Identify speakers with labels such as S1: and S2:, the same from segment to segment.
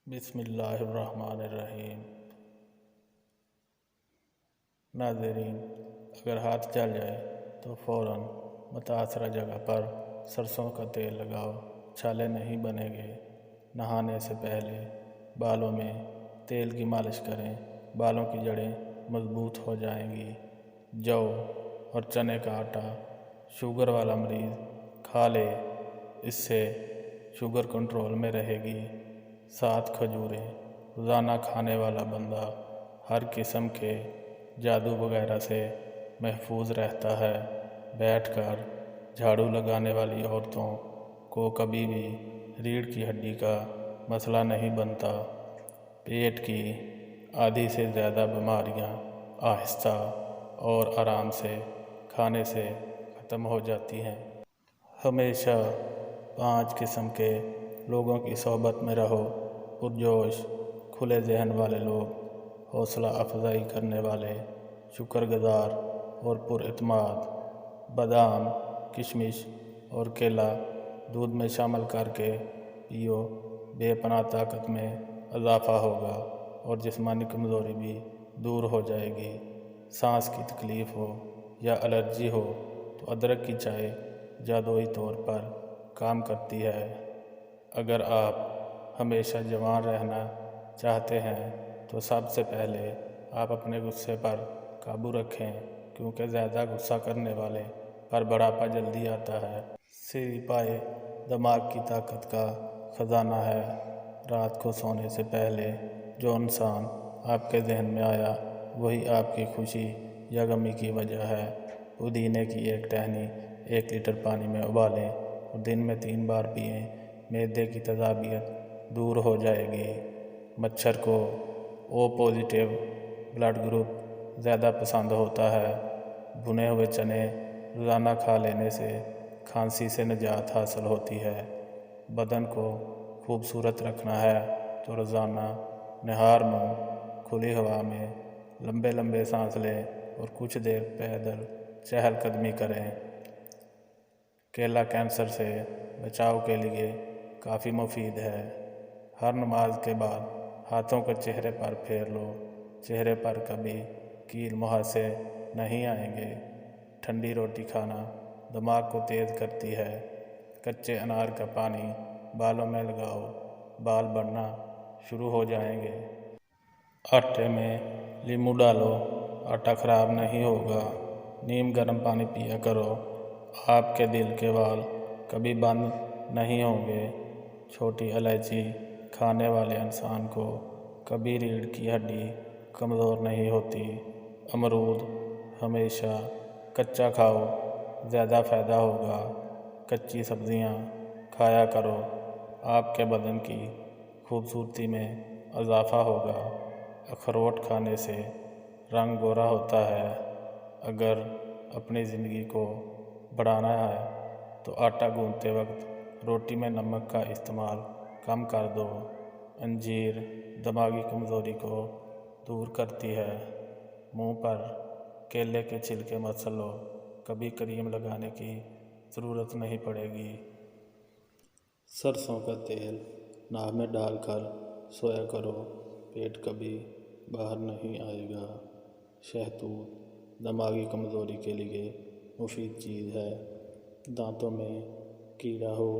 S1: بسم اللہ الرحمن الرحیم۔ ناظرین، اگر ہاتھ جل جائے تو فوراً متاثرہ جگہ پر سرسوں کا تیل لگاؤ، چھالے نہیں بنیں گے۔ نہانے سے پہلے بالوں میں تیل کی مالش کریں، بالوں کی جڑیں مضبوط ہو جائیں گی۔ جو اور چنے کا آٹا شوگر والا مریض کھا لے، اس سے شوگر کنٹرول میں رہے گی۔ 7 کھجوریں روزانہ کھانے والا بندہ ہر قسم کے جادو وغیرہ سے محفوظ رہتا ہے۔ بیٹھ کر جھاڑو لگانے والی عورتوں کو کبھی بھی ریڑھ کی ہڈی کا مسئلہ نہیں بنتا۔ پیٹ کی آدھی سے زیادہ بیماریاں آہستہ اور آرام سے کھانے سے ختم ہو جاتی ہیں۔ ہمیشہ 5 قسم کے لوگوں کی صحبت میں رہو: پرجوش، کھلے ذہن والے لوگ، حوصلہ افزائی کرنے والے، شکر گزار اور پر اعتماد۔ بادام، کشمش اور کیلا دودھ میں شامل کر کے پیو، بے پناہ طاقت میں اضافہ ہوگا اور جسمانی کمزوری بھی دور ہو جائے گی۔ سانس کی تکلیف ہو یا الرجی ہو تو ادرک کی چائے جادوئی طور پر کام کرتی ہے۔ اگر آپ ہمیشہ جوان رہنا چاہتے ہیں تو سب سے پہلے آپ اپنے غصے پر قابو رکھیں، کیونکہ زیادہ غصہ کرنے والے پر بڑھاپا جلدی آتا ہے۔ سری پائے دماغ کی طاقت کا خزانہ ہے۔ رات کو سونے سے پہلے جو انسان آپ کے ذہن میں آیا وہی آپ کی خوشی یا غمی کی وجہ ہے۔ پودینے کی ایک ٹہنی 1 لیٹر پانی میں ابالیں اور دن میں 3 بار پئیں، معدے کی تیزابیت دور ہو جائے گی۔ مچھر کو او پازیٹیو بلڈ گروپ زیادہ پسند ہوتا ہے۔ بھنے ہوئے چنے روزانہ کھا لینے سے کھانسی سے نجات حاصل ہوتی ہے۔ بدن کو خوبصورت رکھنا ہے تو روزانہ نہار منہ کھلی ہوا میں لمبے لمبے سانس لیں اور کچھ دیر پیدل چہل قدمی کریں۔ کیلا کینسر سے بچاؤ کے لیے کافی مفید ہے۔ ہر نماز کے بعد ہاتھوں کو چہرے پر پھیر لو، چہرے پر کبھی کیل مہاسے نہیں آئیں گے۔ ٹھنڈی روٹی کھانا دماغ کو تیز کرتی ہے۔ کچے انار کا پانی بالوں میں لگاؤ، بال بڑھنا شروع ہو جائیں گے۔ آٹے میں لیموں ڈالو، آٹا خراب نہیں ہوگا۔ نیم گرم پانی پیا کرو، آپ کے دل کے وال کبھی بند نہیں ہوں گے۔ چھوٹی الائچی کھانے والے انسان کو کبھی ریڑھ کی ہڈی کمزور نہیں ہوتی۔ امرود ہمیشہ کچا کھاؤ، زیادہ فائدہ ہوگا۔ کچی سبزیاں کھایا کرو، آپ کے بدن کی خوبصورتی میں اضافہ ہوگا۔ اخروٹ کھانے سے رنگ گورا ہوتا ہے۔ اگر اپنی زندگی کو بڑھانا ہے تو آٹا گوندتے وقت روٹی میں نمک کا استعمال کم کر دو۔ انجیر دماغی کمزوری کو دور کرتی ہے۔ منہ پر کیلے کے چھلکے مت لو، کبھی کریم لگانے کی ضرورت نہیں پڑے گی۔ سرسوں کا تیل ناک میں ڈال کر سویا کرو، پیٹ کبھی باہر نہیں آئے گا۔ شہتوت دماغی کمزوری کے لیے مفید چیز ہے۔ دانتوں میں کیڑا ہو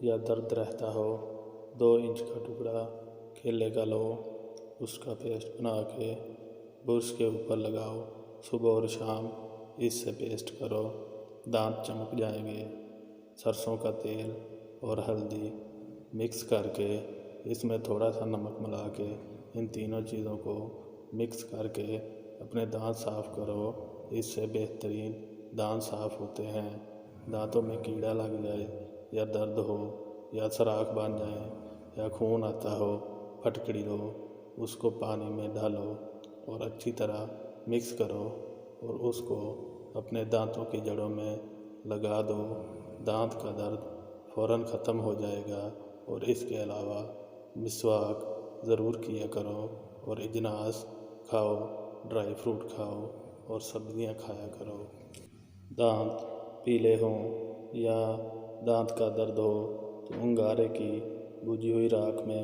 S1: یا درد رہتا ہو، 2 انچ کا ٹکڑا کیلے کا لو، اس کا پیسٹ بنا کے برش کے اوپر لگاؤ، صبح اور شام اس سے پیسٹ کرو، دانت چمک جائیں گے۔ سرسوں کا تیل اور ہلدی مکس کر کے اس میں تھوڑا سا نمک ملا کے ان تینوں چیزوں کو مکس کر کے اپنے دانت صاف کرو، اس سے بہترین دانت صاف ہوتے ہیں۔ دانتوں میں کیڑا لگ جائے یا درد ہو یا سراخ بن جائیں یا خون آتا ہو، پھٹکڑی ہو، اس کو پانی میں ڈالو اور اچھی طرح مکس کرو اور اس کو اپنے دانتوں کی جڑوں میں لگا دو۔ دانت کا درد فوراً ختم ہو جائے گا۔ اور اس کے علاوہ مسواک ضرور کیا کرو اور اجناس کھاؤ، ڈرائی فروٹ کھاؤ اور سبزیاں کھایا کرو۔ دانت پیلے ہوں یا دانت کا درد ہو تو انگارے کی بجھی ہوئی راکھ میں